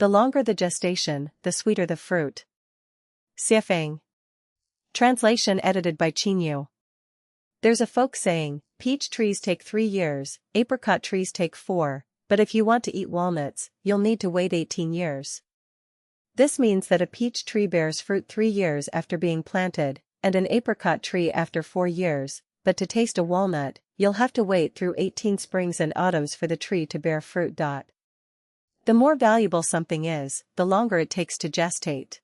The longer the gestation, the sweeter the fruit. Siafang. Translation edited by Chinyu. There's a folk saying, peach trees take 3 years, apricot trees take 4, but if you want to eat walnuts, you'll need to wait 18 years. This means that a peach tree bears fruit 3 years after being planted, and an apricot tree after 4 years, but to taste a walnut, you'll have to wait through 18 springs and autumns for the tree to bear fruit. The more valuable something is, the longer it takes to gestate.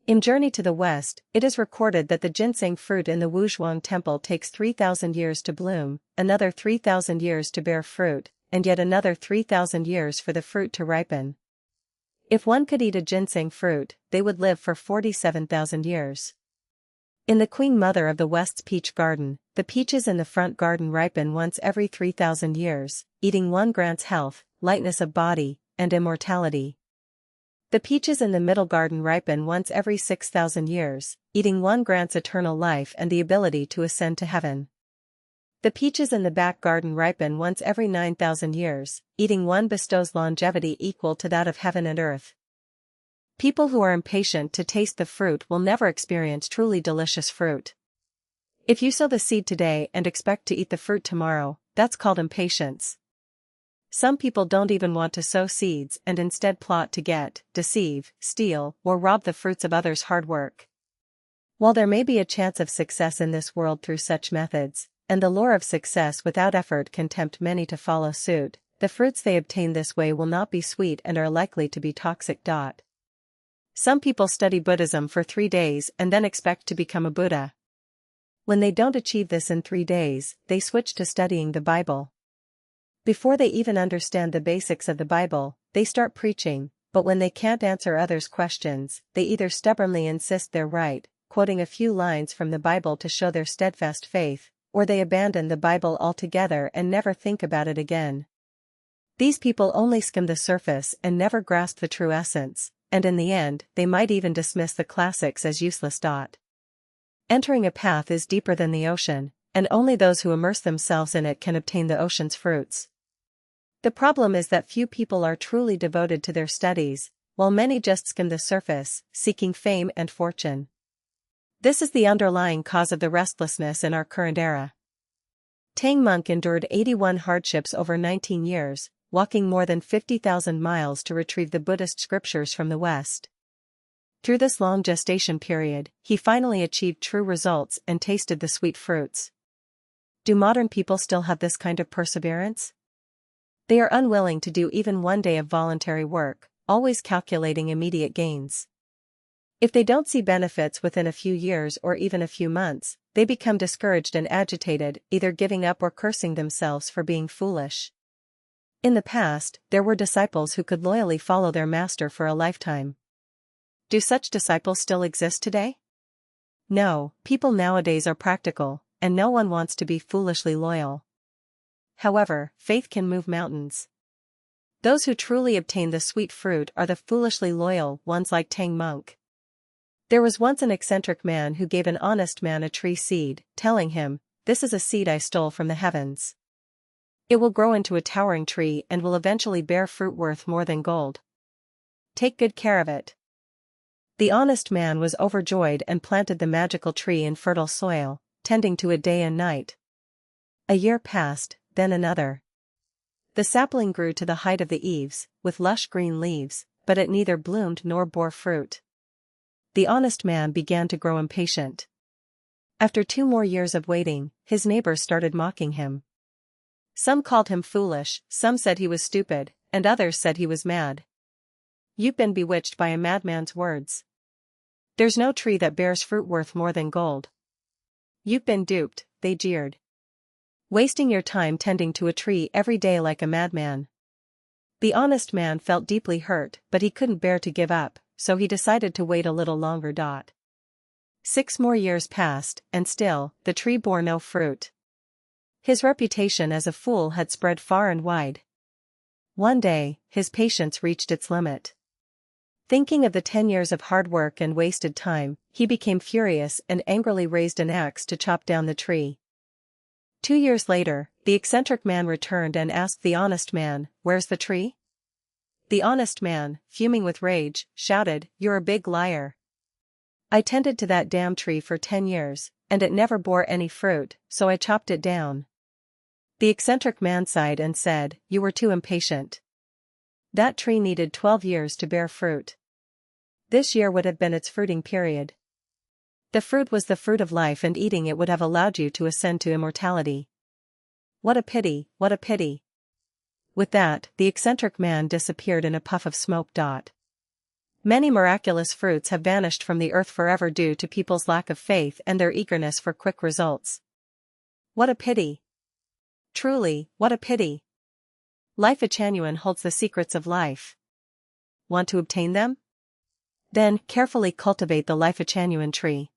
In Journey to the West, it is recorded that the ginseng fruit in the Wuzhuang temple takes 3,000 years to bloom, another 3,000 years to bear fruit, and yet another 3,000 years for the fruit to ripen. If one could eat a ginseng fruit, they would live for 47,000 years. In the Queen Mother of the West's peach garden, the peaches in the front garden ripen once every 3,000 years, eating one grants health, lightness of body, and immortality. The peaches in the middle garden ripen once every 6,000 years, eating one grants eternal life and the ability to ascend to heaven. The peaches in the back garden ripen once every 9,000 years, eating one bestows longevity equal to that of heaven and earth. People who are impatient to taste the fruit will never experience truly delicious fruit. If you sow the seed today and expect to eat the fruit tomorrow, that's called impatience. Some people don't even want to sow seeds and instead plot to get, deceive, steal, or rob the fruits of others' hard work. While there may be a chance of success in this world through such methods, and the lure of success without effort can tempt many to follow suit, the fruits they obtain this way will not be sweet and are likely to be toxic. Some people study Buddhism for 3 days and then expect to become a Buddha. When they don't achieve this in 3 days, they switch to studying the Bible. Before they even understand the basics of the Bible, they start preaching, but when they can't answer others' questions, they either stubbornly insist they're right, quoting a few lines from the Bible to show their steadfast faith, or they abandon the Bible altogether and never think about it again. These people only skim the surface and never grasp the true essence, and in the end, they might even dismiss the classics as useless. Entering a path is deeper than the ocean, and only those who immerse themselves in it can obtain the ocean's fruits. The problem is that few people are truly devoted to their studies, while many just skim the surface, seeking fame and fortune. This is the underlying cause of the restlessness in our current era. Tang monk endured 81 hardships over 19 years, walking more than 50,000 miles to retrieve the Buddhist scriptures from the West. Through this long gestation period, he finally achieved true results and tasted the sweet fruits. Do modern people still have this kind of perseverance? They are unwilling to do even 1 day of voluntary work, always calculating immediate gains. If they don't see benefits within a few years or even a few months, they become discouraged and agitated, either giving up or cursing themselves for being foolish. In the past, there were disciples who could loyally follow their master for a lifetime. Do such disciples still exist today? No, people nowadays are practical, and no one wants to be foolishly loyal. However, faith can move mountains. Those who truly obtain the sweet fruit are the foolishly loyal ones like Tang monk. There was once an eccentric man who gave an honest man a tree seed, telling him, "This is a seed I stole from the heavens. It will grow into a towering tree and will eventually bear fruit worth more than gold. Take good care of it." The honest man was overjoyed and planted the magical tree in fertile soil, tending to it day and night. A year passed, then another. The sapling grew to the height of the eaves, with lush green leaves, but it neither bloomed nor bore fruit. The honest man began to grow impatient. After 2 more years of waiting, his neighbors started mocking him. Some called him foolish, some said he was stupid, and others said he was mad. "You've been bewitched by a madman's words. There's no tree that bears fruit worth more than gold. You've been duped," they jeered. "Wasting your time tending to a tree every day like a madman." The honest man felt deeply hurt, but he couldn't bear to give up, so he decided to wait a little longer. 6 more years passed, and still, the tree bore no fruit. His reputation as a fool had spread far and wide. One day, his patience reached its limit. Thinking of the 10 years of hard work and wasted time, he became furious and angrily raised an axe to chop down the tree. 2 years later, the eccentric man returned and asked the honest man, "Where's the tree?" The honest man, fuming with rage, shouted, "You're a big liar. I tended to that damn tree for 10 years, and it never bore any fruit, so I chopped it down." The eccentric man sighed and said, "You were too impatient. That tree needed 12 years to bear fruit. This year would have been its fruiting period. The fruit was the fruit of life, and eating it would have allowed you to ascend to immortality. What a pity, what a pity." With that, the eccentric man disappeared in a puff of smoke. Many miraculous fruits have vanished from the earth forever due to people's lack of faith and their eagerness for quick results. What a pity. Truly, what a pity. Lifechanyuan holds the secrets of life. Want to obtain them? Then, carefully cultivate the Lifechanyuan tree.